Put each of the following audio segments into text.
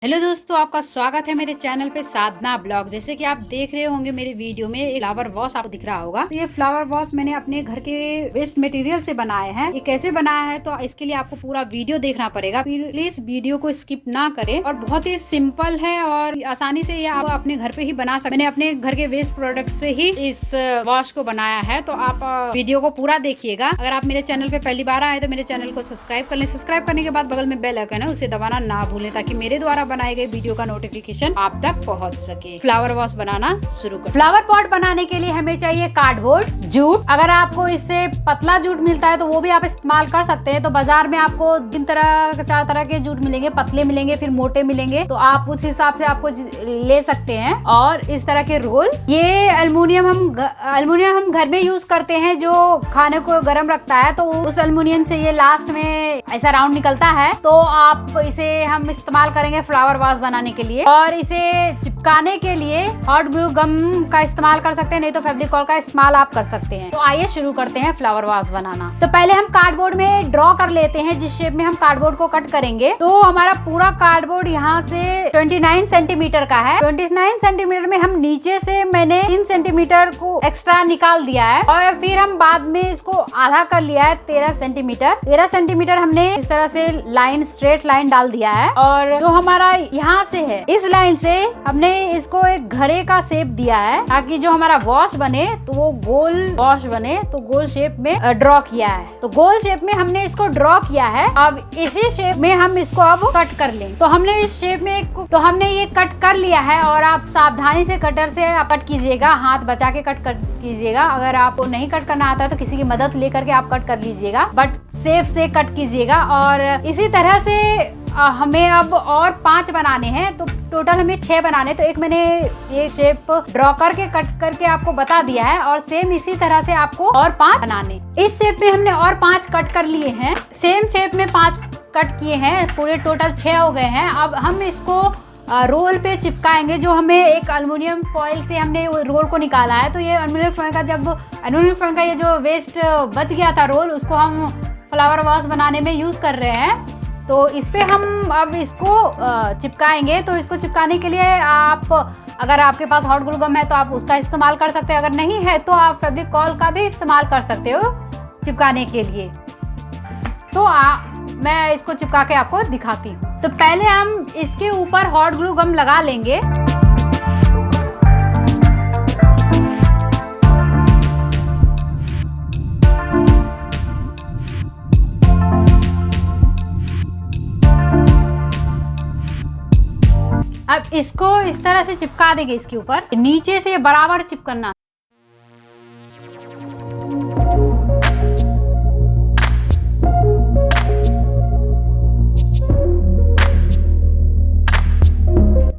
Hello दोस्तों, आपका स्वागत है मेरे चैनल पे साधना ब्लॉग। जैसे कि आप देख रहे होंगे मेरे वीडियो में एक फ्लावर वॉश आपको दिख रहा होगा। तो ये फ्लावर वॉश मैंने अपने घर के वेस्ट मटेरियल से बनाए हैं। ये कैसे बनाया है तो इसके लिए आपको पूरा वीडियो देखना पड़ेगा। प्लीज वीडियो को स्किप ना करें। और बहुत ही सिंपल है और आसानी से ये आप अपने घर पे ही बना सकते। मैंने अपने घर के वेस्ट प्रोडक्ट से ही इस वॉश को बनाया है। तो आप वीडियो को पूरा देखिएगा। अगर आप मेरे चैनल पे पहली बार आए तो मेरे चैनल को सब्सक्राइब कर लें। सब्सक्राइब करने के बाद बगल में बेल आइकन है, उसे दबाना ना भूलें ताकि मेरे द्वारा बनाए गए वीडियो का नोटिफिकेशन आप तक पहुंच सके। फ्लावर वॉश बनाना शुरू कर। फ्लावर पॉट बनाने के लिए हमें चाहिए कार्डबोर्ड, जूट। अगर आपको इससे पतला जूट मिलता है तो वो भी आप इस्तेमाल कर सकते हैं। तो बाजार में आपको 4 तरह के जूट मिलेंगे, पतले मिलेंगे, फिर मोटे मिलेंगे। तो आप उस हिसाब से आपको ले सकते हैं। और इस तरह के रोल, ये अल्युमिनियम हम घर में यूज करते हैं जो खाने को गर्म रखता है। तो उस अल्युमिनियम से ये लास्ट में ऐसा राउंड निकलता है। तो आप इसे हम इस्तेमाल करेंगे फ्लावर वॉश बनाने के लिए। और इसे चिपकाने के लिए हॉट ग्लू गम का इस्तेमाल कर सकते हैं, नहीं तो फेविकोल का इस्तेमाल आप कर सकते हैं। तो आइए शुरू करते हैं फ्लावर वॉश बनाना। तो पहले हम कार्डबोर्ड में ड्रॉ कर लेते हैं जिस शेप में हम कार्डबोर्ड को कट करेंगे। तो हमारा पूरा कार्डबोर्ड यहाँ से 29 सेंटीमीटर का है। 29 सेंटीमीटर में हम नीचे से मैंने 3 सेंटीमीटर को एक्स्ट्रा निकाल दिया है। और फिर हम बाद में इसको आधा कर लिया है 13 सेंटीमीटर। 13 सेंटीमीटर हमने इस तरह से लाइन, स्ट्रेट लाइन डाल दिया है। और जो हमारा यहाँ से है, इस लाइन से हमने इसको एक घड़े का शेप दिया है ताकि जो हमारा वॉश बने तो वो गोल वॉश बने। तो गोल शेप में ड्रॉ किया है। तो गोल शेप में हमने इसको ड्रॉ किया है। अब इसी शेप में हम इसको अब कट कर लें। तो हमने इस शेप में हमने ये कट कर लिया है। और आप सावधानी से कटर से कट कीजिएगा, हाथ बचा के कट कीजिएगा। अगर आपको नहीं कट करना आता है तो किसी की मदद लेकर के आप कट कर लीजिएगा, बट सेफ से कट कीजिएगा। और इसी तरह से हमें अब और 5 बनाने हैं। तो टोटल हमें 6 बनाने। तो एक मैंने ये शेप ड्रॉ करके कट करके आपको बता दिया है। और सेम इसी तरह से आपको और 5 बनाने। इस शेप में हमने और 5 कट कर लिए हैं। सेम शेप में 5 कट किए हैं, पूरे टोटल 6 हो गए हैं। अब हम इसको रोल पे चिपकाएंगे। जो हमें एक अल्युमिनियम फॉइल से हमने रोल को निकाला है। तो ये अल्युमिनियम फॉइल का ये जो वेस्ट बच गया था रोल, उसको हम फ्लावर वॉश बनाने में यूज कर रहे हैं। तो इस पे हम अब इसको चिपकाएंगे। तो इसको चिपकाने के लिए आप, अगर आपके पास हॉट ग्लू गम है तो आप उसका इस्तेमाल कर सकते हैं। अगर नहीं है तो आप फेविकोल का भी इस्तेमाल कर सकते हो चिपकाने के लिए। तो मैं इसको चिपका के आपको दिखाती हूँ। तो पहले हम इसके ऊपर हॉट ग्लू गम लगा लेंगे। अब इसको इस तरह से चिपका देंगे। इसके ऊपर नीचे से बराबर चिपकना।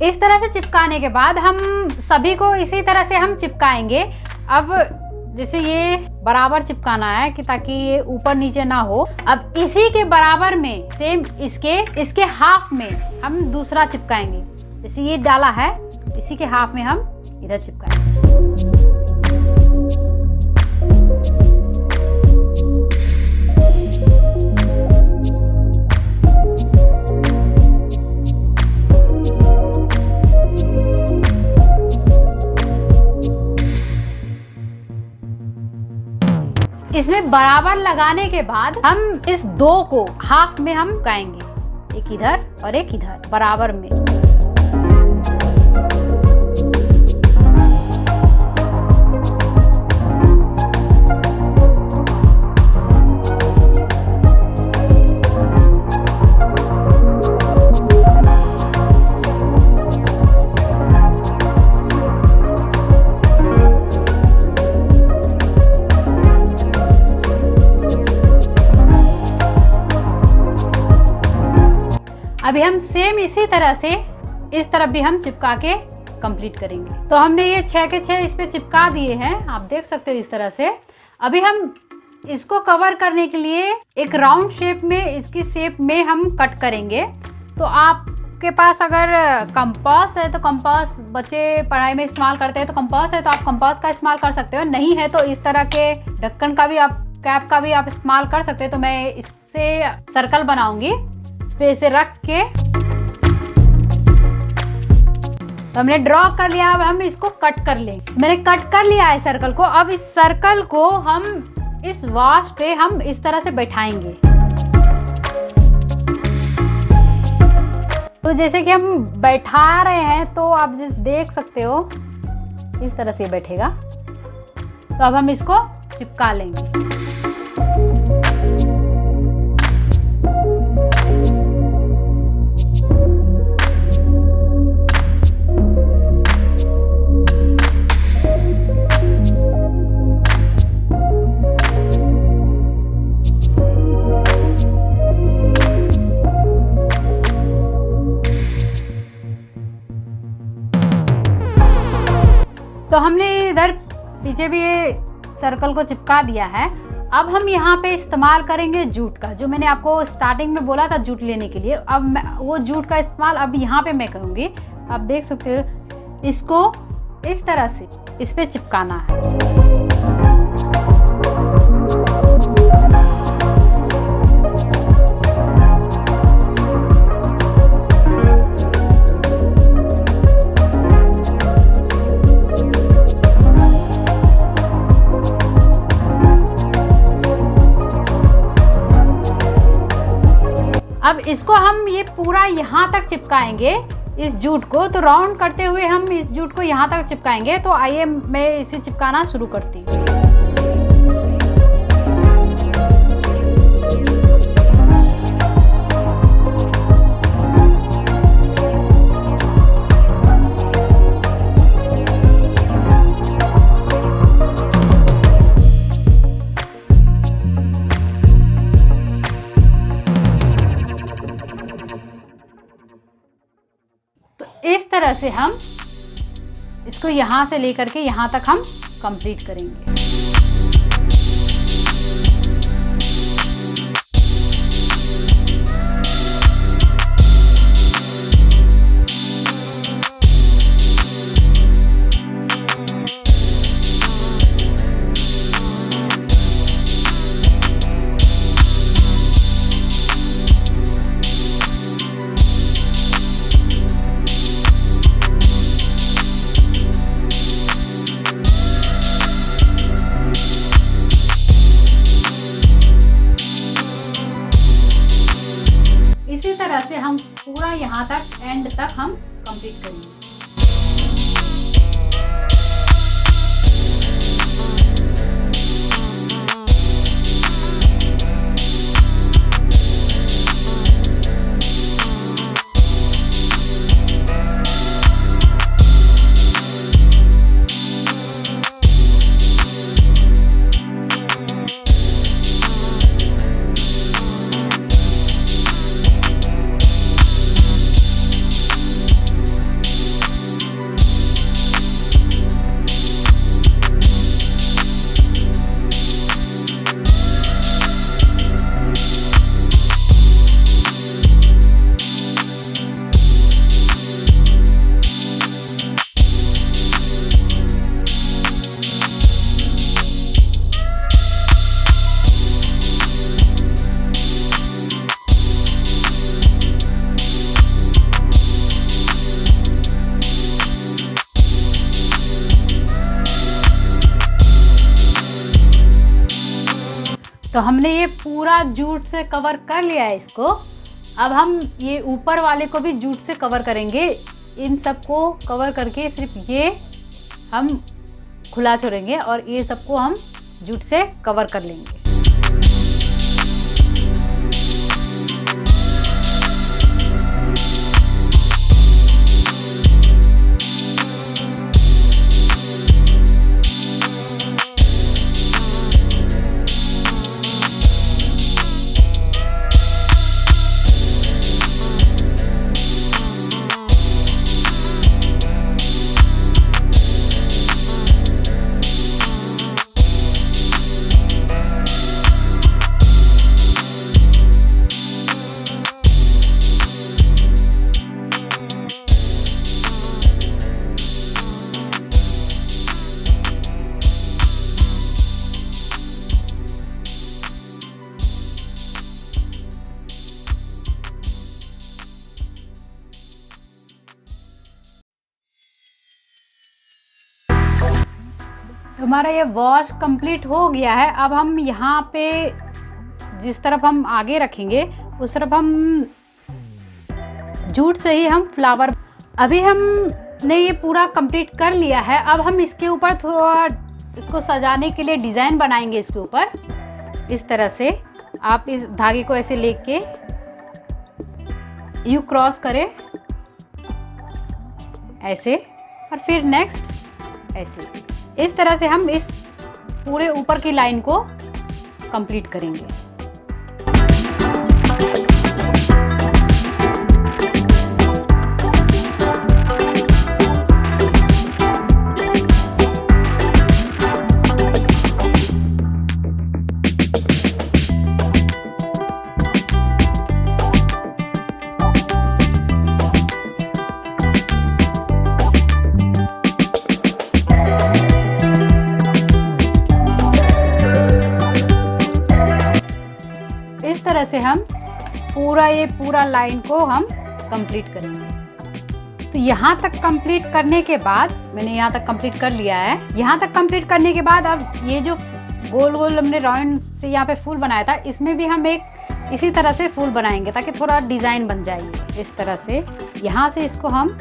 इस तरह से चिपकाने के बाद हम सभी को इसी तरह से हम चिपकाएंगे। अब जैसे ये बराबर चिपकाना है कि ताकि ये ऊपर नीचे ना हो। अब इसी के बराबर में सेम इसके हाफ में हम दूसरा चिपकाएंगे। जैसे ये डाला है, इसी के हाफ में हम इधर चिपकाएंगे। इसमें बराबर लगाने के बाद हम इस 2 को हाफ में हम चिपकाएंगे, एक इधर और एक इधर बराबर में। अभी हम सेम इसी तरह से इस तरफ भी हम चिपका के कंप्लीट करेंगे। तो हमने ये 6 के 6 इस पे चिपका दिए हैं, आप देख सकते हो इस तरह से। अभी हम इसको कवर करने के लिए एक राउंड शेप में, इसकी शेप में हम कट करेंगे। तो आपके पास अगर कंपास है तो कंपास, बच्चे पढ़ाई में इस्तेमाल करते हैं तो कंपास है तो आप कंपास का इस्तेमाल कर सकते हो। नहीं है तो इस तरह के ढक्कन का भी, आप कैप का भी आप इस्तेमाल कर सकते हो। तो मैं इससे सर्कल बनाऊंगी। इस पे इसे रख के तो हमने ड्रॉ कर लिया। अब हम इसको कट कर लें। मैंने कट कर लिया है सर्कल को। अब इस सर्कल को हम इस वॉश पे हम इस तरह से बैठाएंगे। तो जैसे कि हम बैठा रहे हैं तो आप देख सकते हो इस तरह से बैठेगा। तो अब हम इसको चिपका लेंगे। तो हमने इधर पीछे भी ये सर्कल को चिपका दिया है। अब हम यहाँ पे इस्तेमाल करेंगे जूट का, जो मैंने आपको स्टार्टिंग में बोला था जूट लेने के लिए। अब वो जूट का इस्तेमाल अब यहाँ पे मैं करूँगी। आप देख सकते हो, इसको इस तरह से इस पे चिपकाना है। अब इसको हम ये पूरा यहाँ तक चिपकाएंगे इस जूट को। तो राउंड करते हुए हम इस जूट को यहाँ तक चिपकाएंगे। तो आइए मैं इसे चिपकाना शुरू करती हूँ। इस तरह से हम इसको यहाँ से लेकर के यहाँ तक हम कंप्लीट करेंगे। इसी तरह से हम पूरा यहाँ तक एंड तक हम कंप्लीट करेंगे। तो हमने ये पूरा जूट से कवर कर लिया है इसको। अब हम ये ऊपर वाले को भी जूट से कवर करेंगे। इन सबको कवर करके सिर्फ ये हम खुला छोड़ेंगे और ये सबको हम जूट से कवर कर लेंगे। हमारा ये वॉश कंप्लीट हो गया है। अब हम यहाँ पे जिस तरफ हम आगे रखेंगे उस तरफ हम जूट से ही हम फ्लावर, अभी हमने ये पूरा कंप्लीट कर लिया है। अब हम इसके ऊपर थोड़ा इसको सजाने के लिए डिज़ाइन बनाएंगे। इसके ऊपर इस तरह से आप इस धागे को ऐसे लेके यू क्रॉस करें ऐसे, और फिर नेक्स्ट ऐसे, इस तरह से हम इस पूरे ऊपर की लाइन को कंप्लीट करेंगे। इस तरह से हम पूरा लाइन को हम कंप्लीट करेंगे। तो यहाँ तक कंप्लीट करने के बाद, मैंने यहाँ तक कंप्लीट कर लिया है। यहाँ तक कंप्लीट करने के बाद अब ये जो गोल गोल हमने राउंड से यहाँ पे फूल बनाया था, इसमें भी हम एक इसी तरह से फूल बनाएंगे ताकि थोड़ा डिज़ाइन बन जाएगी। इस तरह से यहाँ से इसको हम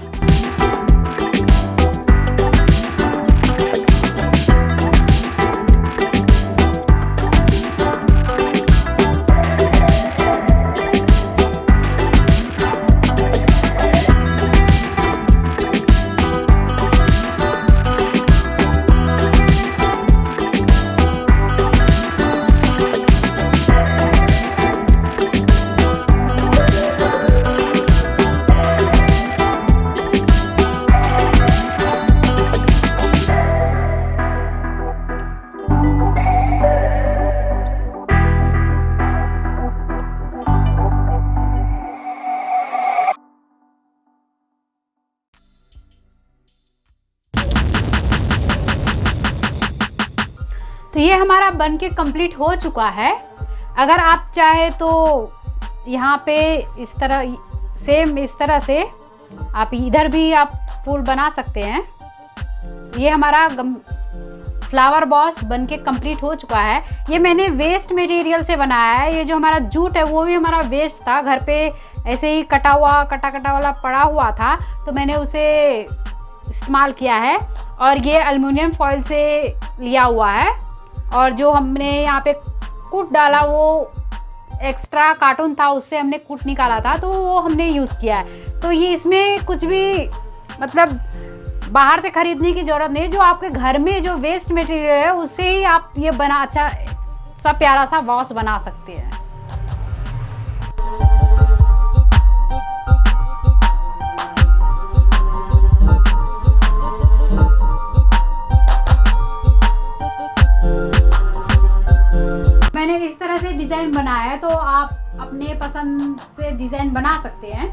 तो ये हमारा बन के कंप्लीट हो चुका है। अगर आप चाहे तो यहाँ पे इस तरह सेम इस तरह से आप इधर भी आप फूल बना सकते हैं। ये हमारा फ्लावर बॉस बन के कंप्लीट हो चुका है। ये मैंने वेस्ट मटेरियल से बनाया है। ये जो हमारा जूट है वो भी हमारा वेस्ट था, घर पे ऐसे ही कटा वाला पड़ा हुआ था, तो मैंने उसे इस्तेमाल किया है। और ये एल्युमिनियम फॉइल से लिया हुआ है। और जो हमने यहाँ पे कूट डाला वो एक्स्ट्रा कार्टून था, उससे हमने कूट निकाला था, तो वो हमने यूज़ किया है। तो ये इसमें कुछ भी मतलब बाहर से खरीदने की ज़रूरत नहीं। जो आपके घर में जो वेस्ट मटेरियल है उससे ही आप ये बना अच्छा सा प्यारा सा वॉश बना सकते हैं। मैंने इस तरह से डिज़ाइन बनाया है, तो आप अपने पसंद से डिज़ाइन बना सकते हैं।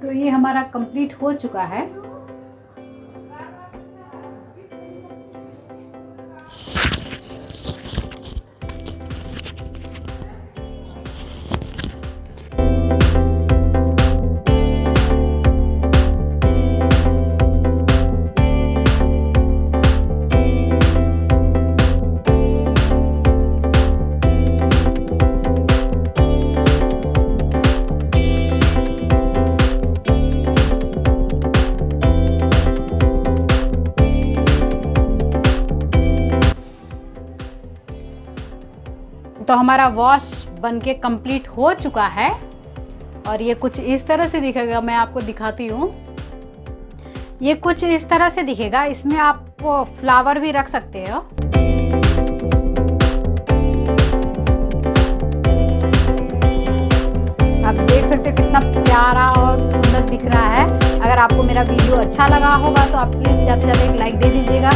तो ये हमारा कंप्लीट हो चुका है। तो हमारा वॉश बनके कंप्लीट हो चुका है और ये कुछ इस तरह से दिखेगा। मैं आपको दिखाती हूँ, ये कुछ इस तरह से दिखेगा। इसमें आप फ्लावर भी रख सकते हो। आप देख सकते हो कितना प्यारा और सुंदर दिख रहा है। अगर आपको मेरा वीडियो अच्छा लगा होगा तो आप प्लीज़ ज़्यादा से ज़्यादा एक लाइक दे दीजिएगा।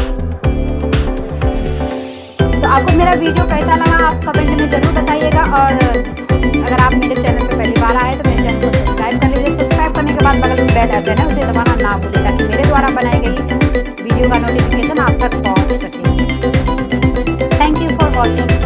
तो आपको मेरा वीडियो कैसा लगा आप कमेंट में ज़रूर बताइएगा। और अगर आप मेरे चैनल पे पहली बार आए तो मेरे चैनल को सब्सक्राइब कर लीजिए। सब्सक्राइब करने के बाद बगल में बेल आइकन है, उसे दबाना ना भूलें ताकि मेरे द्वारा बनाई गई वीडियो का नोटिफिकेशन आप तक पहुँच सके। Thank you for watching.